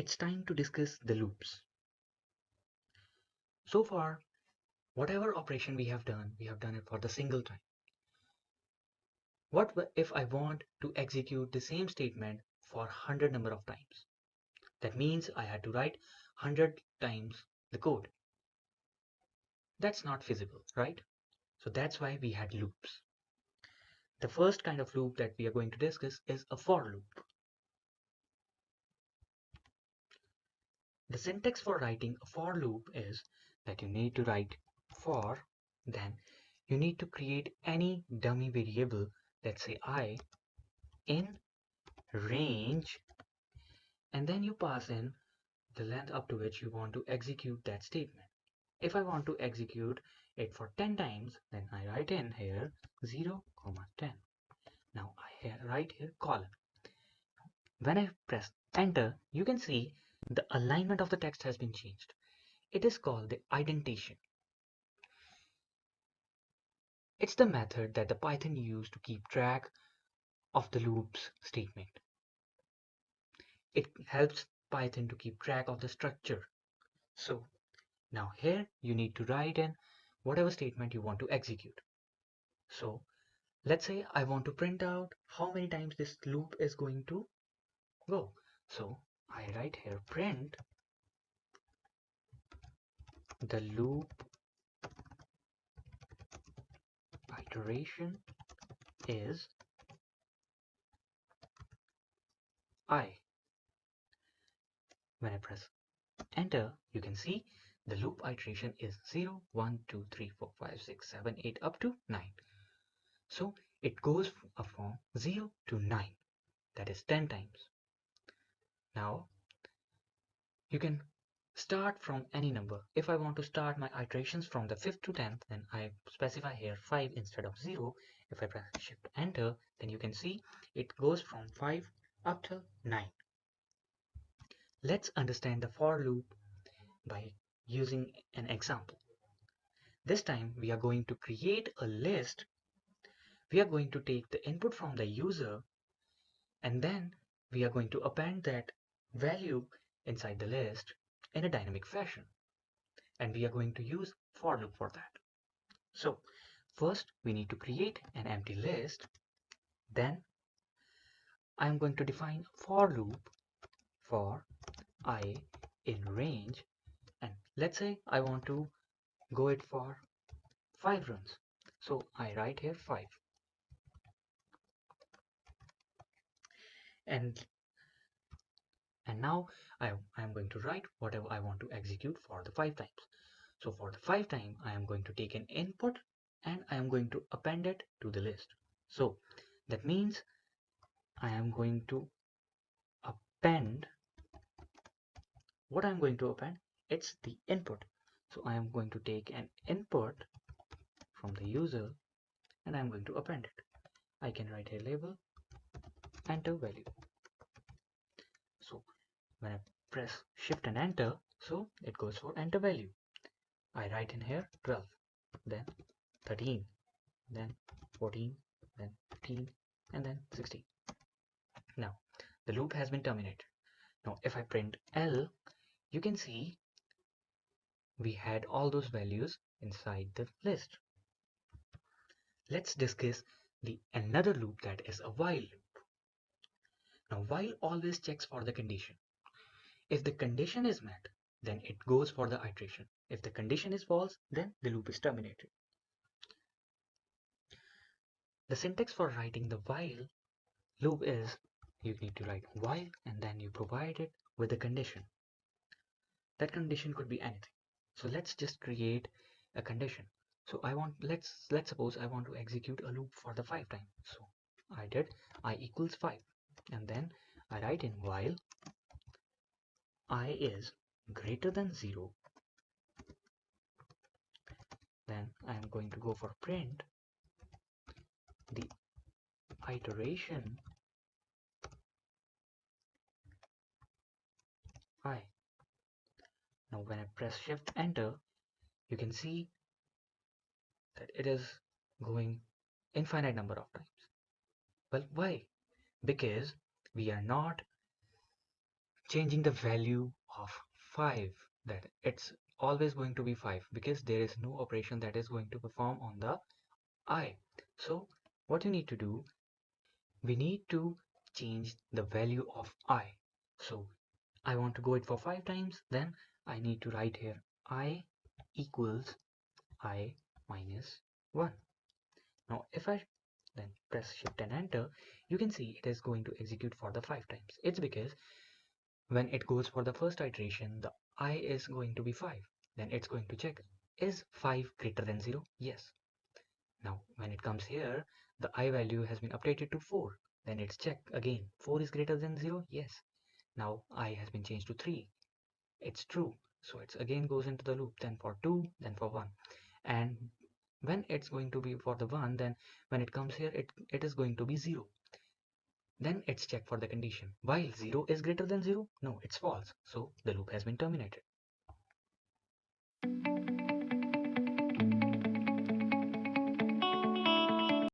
it's time to discuss the loops. So far, whatever operation we have done it for the single time. What if I want to execute the same statement for 100 number of times? That means I had to write 100 times the code. That's not feasible, right? So that's why we had loops. The first kind of loop that we are going to discuss is a for loop. The syntax for writing a for loop is that you need to write for, then you need to create any dummy variable, let's say I, in range, and then you pass in the length up to which you want to execute that statement. If I want to execute it for 10 times, then I write in here 0, 10. Now I write here colon. When I press enter, you can see the alignment of the text has been changed. It is called the indentation. It's the method that the Python used to keep track of the loops statement. It helps Python to keep track of the structure. So now here you need to write in whatever statement you want to execute. So let's say I want to print out how many times this loop is going to go. So I write here print the loop iteration is I. When I press enter, you can see the loop iteration is 0, 1, 2, 3, 4, 5, 6, 7, 8 up to 9. So it goes from 0 to 9, that is 10 times. Now you can start from any number. If I want to start my iterations from the 5th to 10th, then I specify here 5 instead of 0. If I press shift enter, then you can see it goes from 5 up to 9. Let's understand the for loop by using an example. This time we are going to create a list. We are going to take the input from the user, and then we are going to append that value inside the list in a dynamic fashion. And we are going to use for loop for that. So first we need to create an empty list. Then I am going to define for loop for I in range, and let's say I want to go it for 5 runs. So I write here 5, and now I am going to write whatever I want to execute for the 5 times. So for the 5 time I am going to take an input and I am going to append it to the list. So that means I am going to append, what I'm going to append, it's the input. So I am going to take an input from the user and I'm going to append it. I can write a label enter value. So when I press shift and enter, so it goes for enter value. I write in here 12, then 13, then 14, then 15, and then 16. Now the loop has been terminated. Now if I print L, you can see we had all those values inside the list. Let's discuss the another loop, that is a while loop. Now while always checks for the condition. If the condition is met, then it goes for the iteration. If the condition is false, then the loop is terminated. The syntax for writing the while loop is you need to write while and then you provide it with a condition. That condition could be anything. So let's just create a condition. So let's suppose I want to execute a loop for the 5 time. So I did I equals 5, and then I write in while I is greater than 0, then I am going to go for print the iteration I. Now when I press shift enter, you can see that it is going infinite number of times. Well, why? Because we are not changing the value of 5, that it's always going to be 5 because there is no operation that is going to perform on the I. So what you need to do, we need to change the value of I. So I want to go it for 5 times, then I need to write here I equals I minus 1. Now if I then press shift and enter, you can see it is going to execute for the 5 times. It's because when it goes for the first iteration, the I is going to be 5. Then it's going to check, is 5 greater than 0? Yes. Now when it comes here, the I value has been updated to 4. Then it's check again, 4 is greater than 0? Yes. Now I has been changed to 3. It's true. So it again goes into the loop, then for 2, then for 1. And when it's going to be for the 1, then when it comes here, it is going to be 0. Then it's check for the condition. While 0 is greater than 0, no, it's false. So the loop has been terminated.